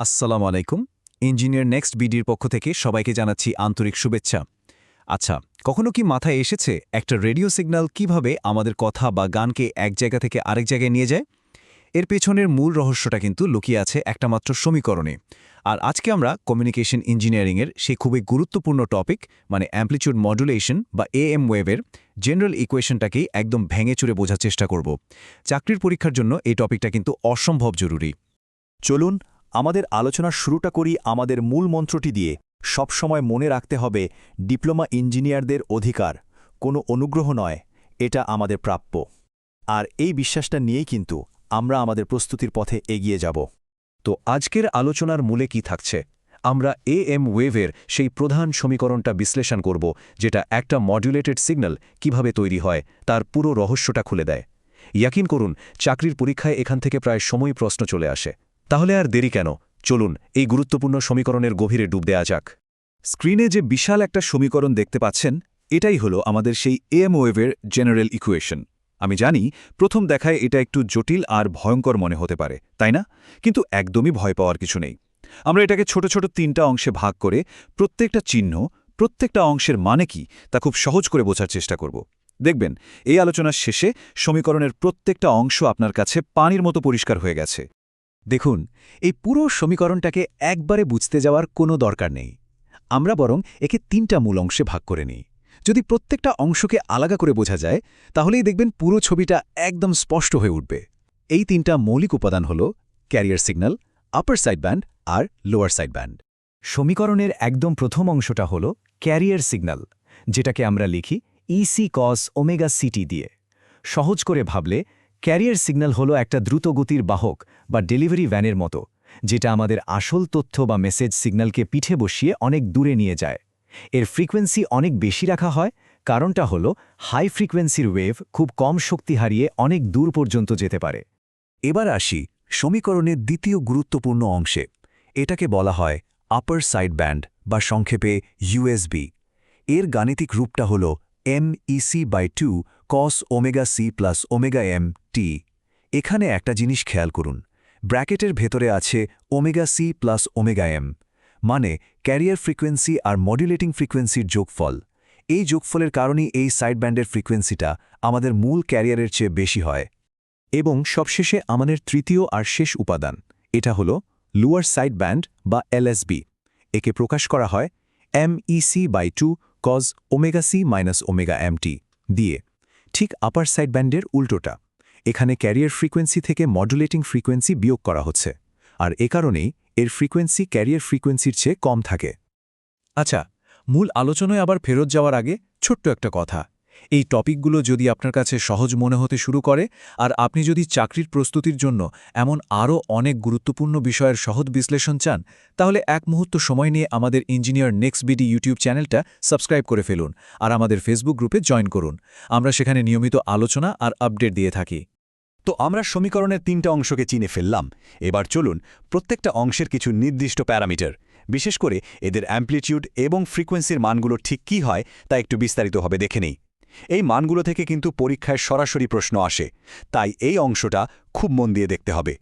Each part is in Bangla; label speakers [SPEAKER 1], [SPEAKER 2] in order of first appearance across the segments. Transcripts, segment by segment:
[SPEAKER 1] আসসালামু আলাইকুম। ইঞ্জিনিয়ার নেক্সট বিডির পক্ষ থেকে সবাইকে জানাচ্ছি আন্তরিক শুভেচ্ছা। আচ্ছা, কখনো কি মাথায় এসেছে একটা রেডিও সিগন্যাল কিভাবে আমাদের কথা বা গানকে এক জায়গা থেকে আরেক জায়গায় নিয়ে যায়? এর পেছনের মূল রহস্যটা কিন্তু লুকিয়ে আছে একটা মাত্র সমীকরণে। আর আজকে আমরা কমিউনিকেশন ইঞ্জিনিয়ারিংয়ের সেই খুবই গুরুত্বপূর্ণ টপিক মানে অ্যামপ্লিটিউড মডুলেশন বা এএম ওয়েভের জেনারেল ইকুয়েশনটাকেই একদম ভেঙে চুরে বোঝার চেষ্টা করব। চাকরির পরীক্ষার জন্য এই টপিকটা কিন্তু অসম্ভব জরুরি।
[SPEAKER 2] চলুন আমাদের আলোচনার শুরুটা করি আমাদের মূল মন্ত্রটি দিয়ে। সবসময় মনে রাখতে হবে ডিপ্লোমা ইঞ্জিনিয়ারদের অধিকার, কোনো অনুগ্রহ নয়, এটা আমাদের প্রাপ্য। আর এই বিশ্বাসটা নিয়েই কিন্তু আমরা আমাদের প্রস্তুতির পথে এগিয়ে যাব।
[SPEAKER 1] তো আজকের আলোচনার মূলে কি থাকছে? আমরা এএম ওয়েভের সেই প্রধান সমীকরণটা বিশ্লেষণ করব, যেটা একটা মডুলেটেড সিগন্যাল কিভাবে তৈরি হয় তার পুরো রহস্যটা খুলে দেয়। ইয়াকিন করুন, চাকরির পরীক্ষায় এখান থেকে প্রায় সময় প্রশ্ন চলে আসে। তাহলে আর দেরি কেন? চলুন এই গুরুত্বপূর্ণ সমীকরণের গভীরে ডুব দেয়া যাক।
[SPEAKER 3] স্ক্রিনে যে বিশাল একটা সমীকরণ দেখতে পাচ্ছেন, এটাই হলো আমাদের সেই এএম ওয়েভের জেনারেল ইকুয়েশন। আমি জানি প্রথম দেখায় এটা একটু জটিল আর ভয়ঙ্কর মনে হতে পারে, তাই না? কিন্তু একদমই ভয় পাওয়ার কিছু নেই। আমরা এটাকে ছোট ছোট 3টা অংশে ভাগ করে প্রত্যেকটা চিহ্ন, প্রত্যেকটা অংশের মানে কি তা খুব সহজ করে বোঝার চেষ্টা করব। দেখবেন এই আলোচনার শেষে সমীকরণের প্রত্যেকটা অংশ আপনার কাছে পানির মতো পরিষ্কার হয়ে গেছে।
[SPEAKER 1] দেখুন, এই পুরো সমীকরণটাকে একবারে বুঝতে যাওয়ার কোনো দরকার নেই। আমরা বরং একে 3টা মূল অংশে ভাগ করে নিই। যদি প্রত্যেকটা অংশকে আলাদা করে বোঝা যায়, তাহলেই দেখবেন পুরো ছবিটা একদম স্পষ্ট হয়ে উঠবে। এই 3টা মৌলিক উপাদান হল carrier signal, upper side band আর লোয়ার সাইড ব্যান্ড। সমীকরণের একদম প্রথম অংশটা হল ক্যারিয়ার সিগন্যাল, যেটাকে আমরা লিখি ইসি কস ওমেগা সিটি দিয়ে। সহজ করে ভাবলে ক্যারিয়ার সিগন্যাল হলো একটা দ্রুতগতির বাহক বা ডেলিভারি ভ্যানের মতো, যেটা আমাদের আসল তথ্য বা মেসেজ সিগন্যালকে পিঠে বসিয়ে অনেক দূরে নিয়ে যায়। এর ফ্রিকোয়েন্সি অনেক বেশি রাখা হয়, কারণটা হলো হাই ফ্রিকোয়েন্সির ওয়েভ খুব কম শক্তি হারিয়ে অনেক দূর পর্যন্ত যেতে পারে।
[SPEAKER 3] এবার আসি সমীকরণের দ্বিতীয় গুরুত্বপূর্ণ অংশে। এটাকে বলা হয় আপার সাইড ব্যান্ড বা সংক্ষেপে ইউএসবি। এর গাণিতিক রূপটা হল MEC/2 cos omega C plus omega M T. এখানে একটা জিনিস খেয়াল করুন, ব্র্যাকেটের ভেতরে আছে omega C plus omega M, মানে ক্যারিয়ার ফ্রিকোয়েন্সি আর মডুলেটিং ফ্রিকোয়েন্সির যোগফল। এই যোগফলের কারণেই এই সাইড ব্যান্ডের ফ্রিকোয়েন্সিটা আমাদের মূল ক্যারিয়ারের চেয়ে বেশি হয়। এবং সবশেষে আমাদের তৃতীয় আর শেষ উপাদান, এটা হলো লোয়ার সাইড ব্যান্ড বা এলএসবি। একে প্রকাশ করা হয় MEC/2 cos omega C minus omega MT দিয়ে। ঠিক আপার সাইড ব্যান্ডের উল্টোটা। এখানে ক্যারিয়ার ফ্রিকোয়েন্সি থেকে মডুলেটিং ফ্রিকোয়েন্সি বিয়োগ করা হচ্ছে, আর এ কারণেই এর ফ্রিকোয়েন্সি ক্যারিয়ার ফ্রিকোয়েন্সির চেয়ে কম থাকে।
[SPEAKER 1] আচ্ছা, মূল আলোচনায় আবার ফেরত যাওয়ার আগে ছোট্ট একটা কথা। এই টপিকগুলো যদি আপনার কাছে সহজ মনে হতে শুরু করে, আর আপনি যদি চাকরির প্রস্তুতির জন্য এমন আরও অনেক গুরুত্বপূর্ণ বিষয়ের সহজ বিশ্লেষণ চান, তাহলে এক মুহূর্ত সময় নিয়ে আমাদের ইঞ্জিনিয়ার নেক্সট বিডি ইউটিউব চ্যানেলটা সাবস্ক্রাইব করে ফেলুন আর আমাদের ফেসবুক গ্রুপে জয়েন করুন। আমরা সেখানে নিয়মিত আলোচনা আর আপডেট দিয়ে থাকি।
[SPEAKER 2] তো আমরা সমীকরণের 3টা অংশকে চিনে ফেললাম। এবার চলুন প্রত্যেকটা অংশের কিছু নির্দিষ্ট প্যারামিটার, বিশেষ করে এদের অ্যামপ্লিটিউড এবং ফ্রিকোয়েন্সির মানগুলো ঠিক কী হয় তা একটু বিস্তারিতভাবে দেখে নেই। এই মানগুলো থেকে কিন্তু পরীক্ষায় সরাসরি প্রশ্ন আসে, তাই এই অংশটা খুব মন দিয়ে দেখতে হবে।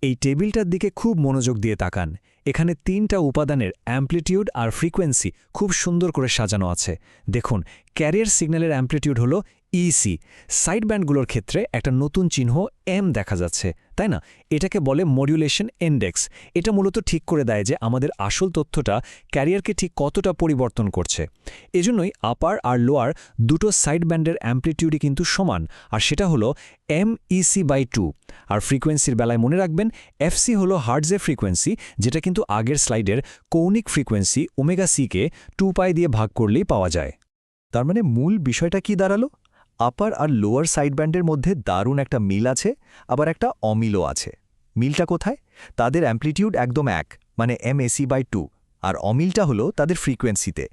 [SPEAKER 4] এই টেবিলটার দিকে খুব মনোযোগ দিয়ে তাকান। এখানে 3টা উপাদানের অ্যামপ্লিটিউড আর ফ্রিকোয়েন্সি খুব সুন্দর করে সাজানো আছে। দেখুন, ক্যারিয়ার সিগন্যালের অ্যামপ্লিটিউড হলো ইসি। সাইড ব্যান্ডগুলোর ক্ষেত্রে একটা নতুন চিহ্ন এম দেখা যাচ্ছে, তাই না? এটাকে বলে মডুলেশন ইন্ডেক্স। এটা মূলত ঠিক করে দেয় যে আমাদের আসল তথ্যটা ক্যারিয়ারকে ঠিক কতটা পরিবর্তন করছে। এজন্যই আপার আর লোয়ার দুটো সাইড ব্যান্ডের অ্যামপ্লিটিউডই কিন্তু সমান, আর সেটা হলো MEC/2। আর ফ্রিকোয়েন্সির বেলায় মনে রাখবেন FC হলো হার্টজের ফ্রিকোয়েন্সি, যেটা কিন্তু আগের স্লাইডের কৌণিক ফ্রিকোয়েন্সি ওমেগা সিকে 2π দিয়ে ভাগ করলেই পাওয়া যায়।
[SPEAKER 2] তার মানে মূল বিষয়টা কি দাঁড়ালো? আপার আর লোয়ার সাইড ব্যান্ডের মধ্যে দারুণ একটা মিল আছে, আবার একটা অমিলও আছে। মিলটা কোথায়? তাদের অ্যামপ্লিটিউড একদম এক, মানে MEC/2, আর অমিলটা হলো তাদের ফ্রিকোয়েন্সিতে।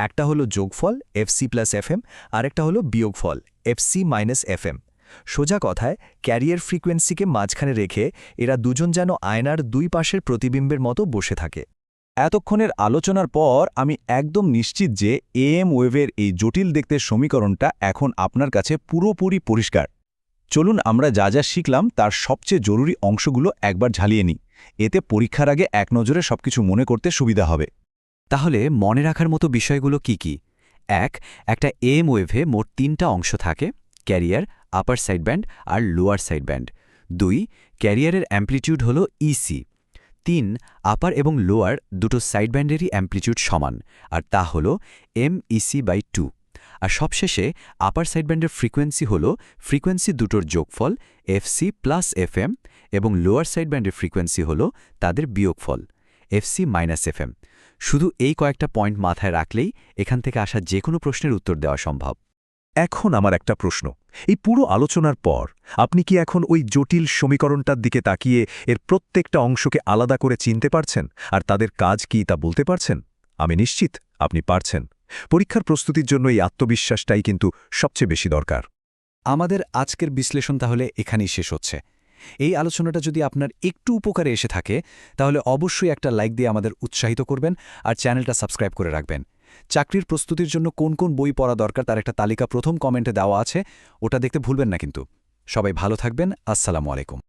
[SPEAKER 2] একটা হলো যোগফল FC+FM, আর একটা হলো বিয়োগফল FC-FM। সোজা কথায় ক্যারিয়ার ফ্রিকোয়েন্সিকে মাঝখানে রেখে এরা দুজন যেন আয়নার দুই পাশের প্রতিবিম্বের মতো বসে থাকে।
[SPEAKER 3] এতক্ষণের আলোচনার পর আমি একদম নিশ্চিত যে এএম ওয়েভের এই জটিল দেখতে সমীকরণটা এখন আপনার কাছে পুরোপুরি পরিষ্কার। চলুন আমরা যা যা শিখলাম তার সবচেয়ে জরুরি অংশগুলো একবার ঝালিয়ে নিই।
[SPEAKER 1] এতে পরীক্ষার আগে এক নজরে সবকিছু মনে করতে সুবিধা হবে।
[SPEAKER 5] তাহলে মনে রাখার মতো বিষয়গুলো কি কি? একটা এম ওয়েভে মোট 3টা অংশ থাকে, ক্যারিয়ার, আপার সাইডব্যান্ড আর লোয়ার সাইডব্যান্ড। 2 ক্যারিয়ারের অ্যাম্প্লিটিউড হল ইসি। 3 আপার এবং লোয়ার দুটো সাইডব্যান্ডেরই অ্যাম্প্লিটিউড সমান, আর তা হল MEC/2। আর সবশেষে আপার সাইডব্যান্ডের ফ্রিকোয়েন্সি হল ফ্রিকোয়েন্সি দুটোর যোগফল FC প্লাস FM, এবং লোয়ার সাইডব্যান্ডের ফ্রিকোয়েন্সি হল তাদের বিয়োগফল FC মাইনাস FM। শুধু এই কয়েকটা পয়েন্ট মাথায় রাখলেই এখান থেকে আসা যে কোনো প্রশ্নের উত্তর দেওয়া সম্ভব।
[SPEAKER 3] এখন আমার একটা প্রশ্ন, এই পুরো আলোচনার পর আপনি কি এখন ওই জটিল সমীকরণটার দিকে তাকিয়ে এর প্রত্যেকটা অংশকে আলাদা করে চিনতে পারছেন আর তাদের কাজ কি তা বলতে পারছেন? আমি নিশ্চিত আপনি পারছেন। পরীক্ষার প্রস্তুতির জন্য এই আত্মবিশ্বাসটাই কিন্তু সবচেয়ে বেশি দরকার।
[SPEAKER 1] আমাদের আজকের বিশ্লেষণ তাহলে এখানেই শেষ হচ্ছে। এই আলোচনাটা যদি আপনার একটু উপকারে এসে থাকে তাহলে অবশ্যই একটা লাইক দিয়ে আমাদের উৎসাহিত করবেন আর চ্যানেলটা সাবস্ক্রাইব করে রাখবেন। চাকরির প্রস্তুতির জন্য কোন কোন বই পড়া দরকার তার একটা তালিকা প্রথম কমেন্টে দেওয়া আছে, ওটা দেখতে ভুলবেন না কিন্তু। সবাই ভালো থাকবেন। আসসালামু আলাইকুম।